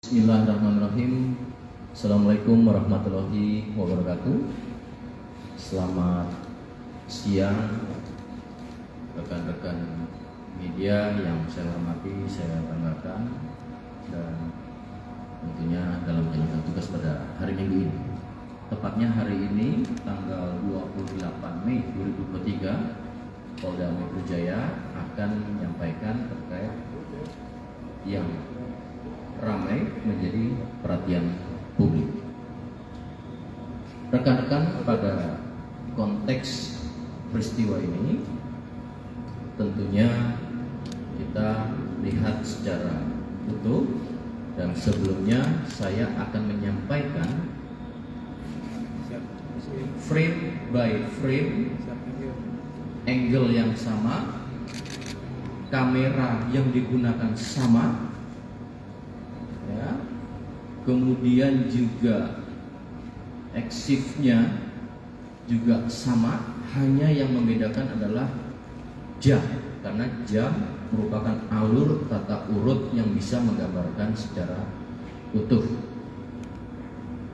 Bismillahirrahmanirrahim. Assalamualaikum warahmatullahi wabarakatuh. Selamat siang rekan-rekan media yang saya hormati, saya banggakan, dan tentunya dalam menjalankan tugas pada hari Minggu ini. Tepatnya hari ini tanggal 28 Mei 2023, Polda Metro Jaya akan menyampaikan terkait yang ramai menjadi perhatian publik. Rekan-rekan, pada konteks peristiwa ini tentunya kita lihat secara utuh, dan sebelumnya saya akan menyampaikan frame by frame, angle yang sama, kamera yang digunakan sama, ya, kemudian juga eksifnya juga sama, hanya yang membedakan adalah jam, karena jam merupakan alur tata urut yang bisa menggambarkan secara utuh.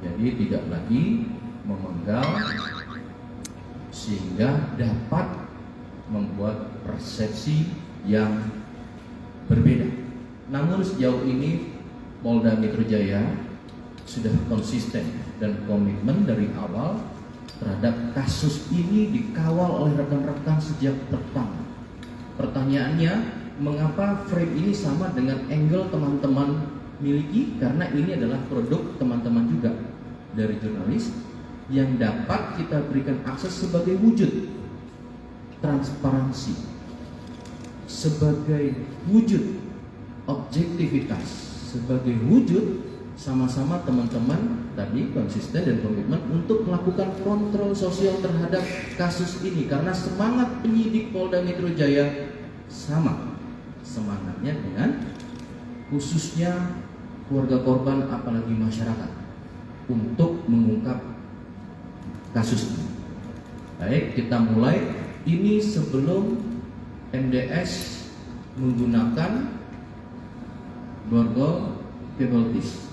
Jadi tidak lagi memenggal sehingga dapat membuat persepsi yang berbeda. Namun sejauh ini Polda Metro Jaya sudah konsisten dan komitmen dari awal terhadap kasus ini, dikawal oleh rekan-rekan sejak pertama. Pertanyaannya, mengapa frame ini sama dengan angle teman-teman miliki? Karena ini adalah produk teman-teman juga dari jurnalis yang dapat kita berikan akses sebagai wujud transparansi, sebagai wujud objektivitas, sebagai wujud sama-sama teman-teman tadi konsisten dan komitmen untuk melakukan kontrol sosial terhadap kasus ini, karena semangat penyidik Polda Metro Jaya sama semangatnya dengan khususnya keluarga korban, apalagi masyarakat, untuk mengungkap kasus ini. Baik, kita mulai. Ini sebelum MDS menggunakan borgol cable disk.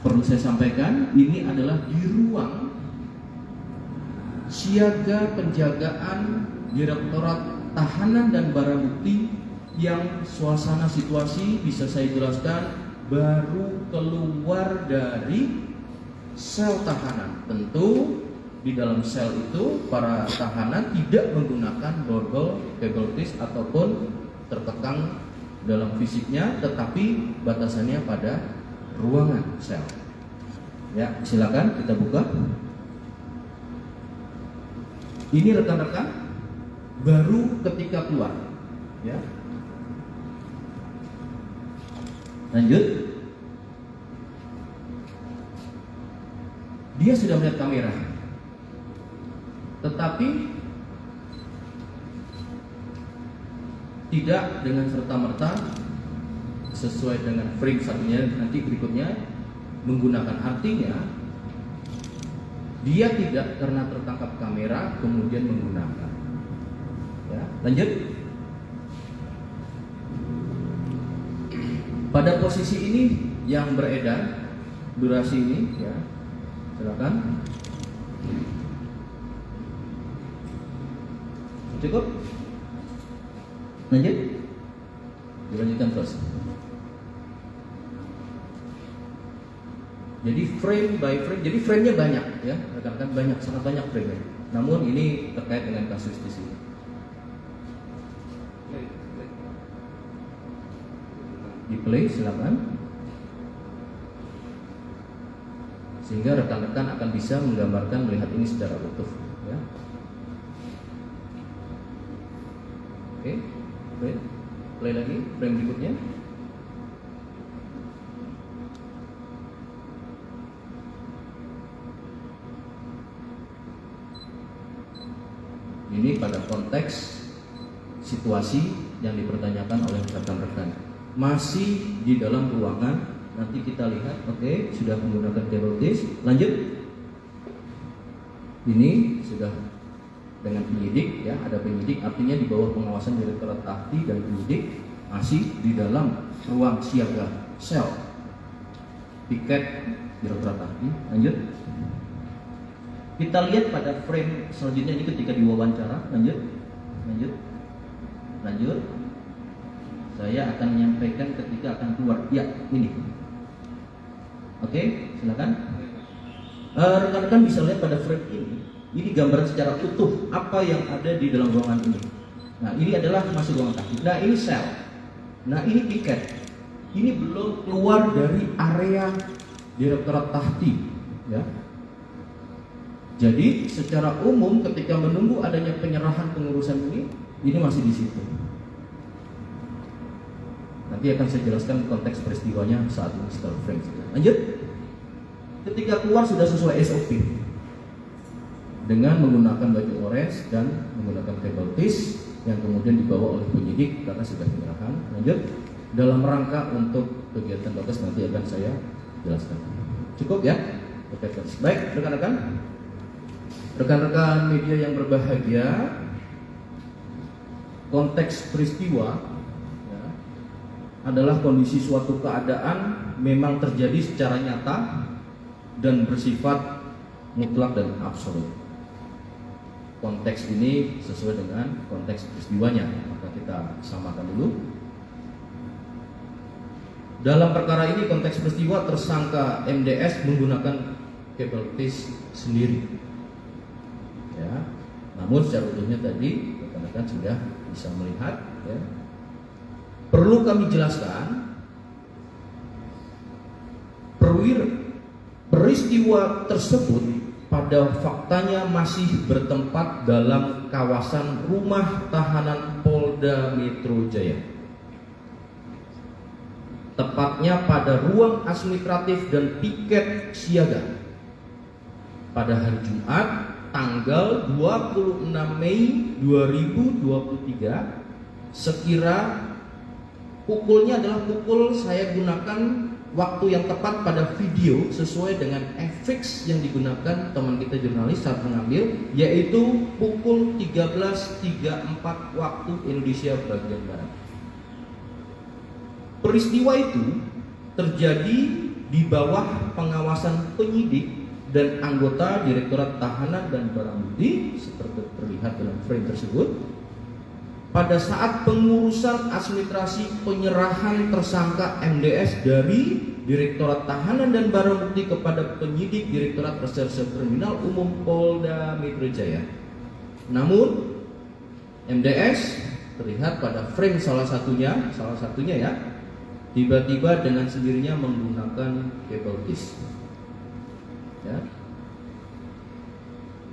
Perlu saya sampaikan, ini adalah di ruang siaga penjagaan Direktorat Tahanan dan Barang Bukti, yang suasana situasi bisa saya jelaskan baru keluar dari sel tahanan. Tentu di dalam sel itu para tahanan tidak menggunakan borgol cable disk ataupun terkekang dalam fisiknya, tetapi batasannya pada ruangan sel. Ya, silakan kita buka. Ini rekan-rekan baru ketika keluar. Ya. Lanjut. Dia sudah melihat kamera, tetapi tidak dengan serta-merta sesuai dengan frame satunya nanti berikutnya menggunakan. Artinya dia tidak karena tertangkap kamera kemudian menggunakan. Ya, lanjut. Pada posisi ini yang beredar durasi ini, ya, silakan. Cukup? Lanjut. Dilanjutkan terus. Jadi frame by frame, jadi frame-nya banyak, ya, rekan-rekan, banyak, sangat banyak frame-nya. Namun ini terkait dengan kasus di sini. Di play silakan. Sehingga rekan-rekan akan bisa menggambarkan, melihat ini secara utuh, ya. Oke, play lagi frame berikutnya. Ini pada konteks situasi yang dipertanyakan oleh rekan-rekan. Masih di dalam ruangan, nanti kita lihat. Oke, sudah menggunakan cable disk. Lanjut. Ini sudah dengan penyidik, ya, ada penyidik, artinya di bawah pengawasan Direktorat Ahli dan penyidik, masih di dalam ruang siaga sel piket Direktorat Tahti. Lanjut. Kita lihat pada frame selanjutnya ini ketika diwawancara. Lanjut. Saya akan menyampaikan ketika akan keluar. Ya, ini. Oke, silakan. Rekan-rekan bisa lihat pada frame ini. Ini gambaran secara utuh apa yang ada di dalam ruangan ini. Nah, ini adalah masuk ruangan Tahti. Nah, ini sel. Nah, ini piket. Ini belum keluar dari area Direktorat Tahti, ya. Jadi secara umum ketika menunggu adanya penyerahan pengurusan ini masih di situ. Nanti akan saya jelaskan konteks peristiwanya saat ini setelah frame. Lanjut. Ketika keluar sudah sesuai SOP dengan menggunakan baju orange dan menggunakan kabel tis yang kemudian dibawa oleh penyidik karena sudah penyerahan. Lanjut. Dalam rangka untuk kegiatan batas nanti akan saya jelaskan. Cukup ya? Baik, rekan-rekan media yang berbahagia, konteks peristiwa ya, adalah kondisi suatu keadaan memang terjadi secara nyata dan bersifat mutlak dan absolut. Konteks ini sesuai dengan konteks peristiwanya, maka kita samakan dulu. Dalam perkara ini konteks peristiwa tersangka MDS menggunakan kabel tis sendiri. Ya. Namun secara utuhnya tadi rekan-rekan sudah bisa melihat. Ya. Perlu kami jelaskan, peristiwa tersebut pada faktanya masih bertempat dalam kawasan rumah tahanan Polda Metro Jaya. Tepatnya pada ruang administratif dan piket siaga pada hari Jumat tanggal 26 Mei 2023 sekira pukulnya adalah pukul, saya gunakan waktu yang tepat pada video sesuai dengan FX yang digunakan teman kita jurnalis saat mengambil, yaitu pukul 13.34 waktu Indonesia bagian Barat. Peristiwa itu terjadi di bawah pengawasan penyidik dan anggota Direktorat Tahanan dan Barang Bukti seperti terlihat dalam frame tersebut pada saat pengurusan administrasi penyerahan tersangka MDS dari Direktorat Tahanan dan Barang Bukti kepada penyidik Direktorat Reserse Kriminal Umum Polda Metro Jaya. Namun MDS terlihat pada frame salah satunya ya, tiba-tiba dengan sendirinya menggunakan kabel tis. Ya.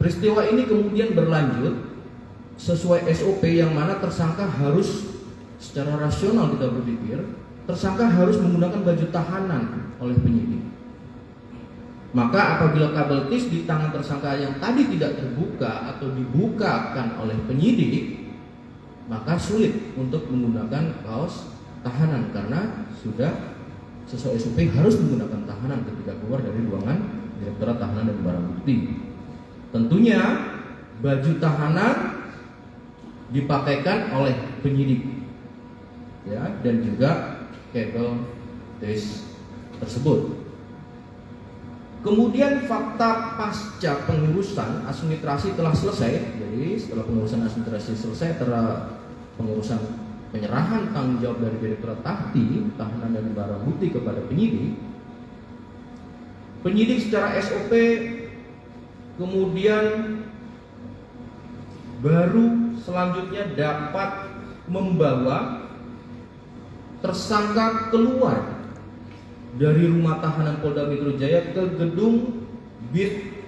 Peristiwa ini kemudian berlanjut sesuai SOP yang mana tersangka harus secara rasional kita berpikir, tersangka harus menggunakan baju tahanan oleh penyidik. Maka apabila kabel tis di tangan tersangka yang tadi tidak terbuka atau dibukakan oleh penyidik, maka sulit untuk menggunakan kaos tahanan karena sudah sesuai SOP harus menggunakan tahanan ketika keluar dari ruangan Direktorat Tahanan dan Barang Bukti. Tentunya baju tahanan dipakaikan oleh penyidik, ya, dan juga kabel tis tersebut. Kemudian fakta pasca pengurusan administrasi telah selesai. Jadi setelah pengurusan administrasi selesai, pengurusan penyerahan tanggung jawab dari Direktorat Tahti, Tahanan dan Barang Bukti kepada penyidik. Penyidik secara SOP kemudian baru selanjutnya dapat membawa tersangka keluar dari rumah tahanan Polda Metro Jaya ke gedung BID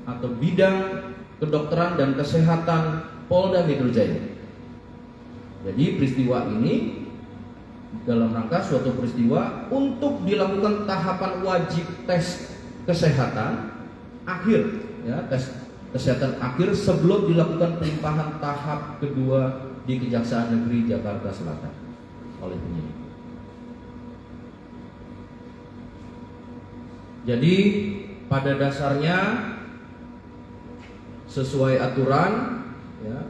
atau Bidang Kedokteran dan Kesehatan Polda Metro Jaya. Jadi peristiwa ini dalam rangka suatu peristiwa untuk dilakukan tahapan wajib tes kesehatan akhir, ya, tes kesehatan akhir sebelum dilakukan pelimpahan tahap kedua di Kejaksaan Negeri Jakarta Selatan oleh penyidik. Jadi pada dasarnya sesuai aturan, ya,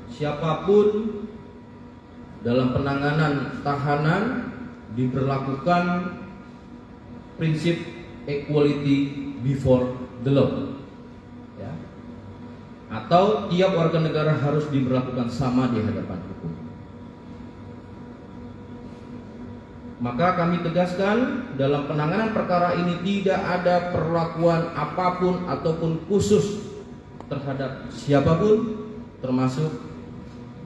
siapapun dalam penanganan tahanan diberlakukan prinsip equality before the law, ya. Atau tiap warga negara harus diberlakukan sama di hadapan hukum. Maka kami tegaskan dalam penanganan perkara ini tidak ada perlakuan apapun ataupun khusus terhadap siapapun, termasuk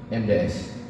MDS.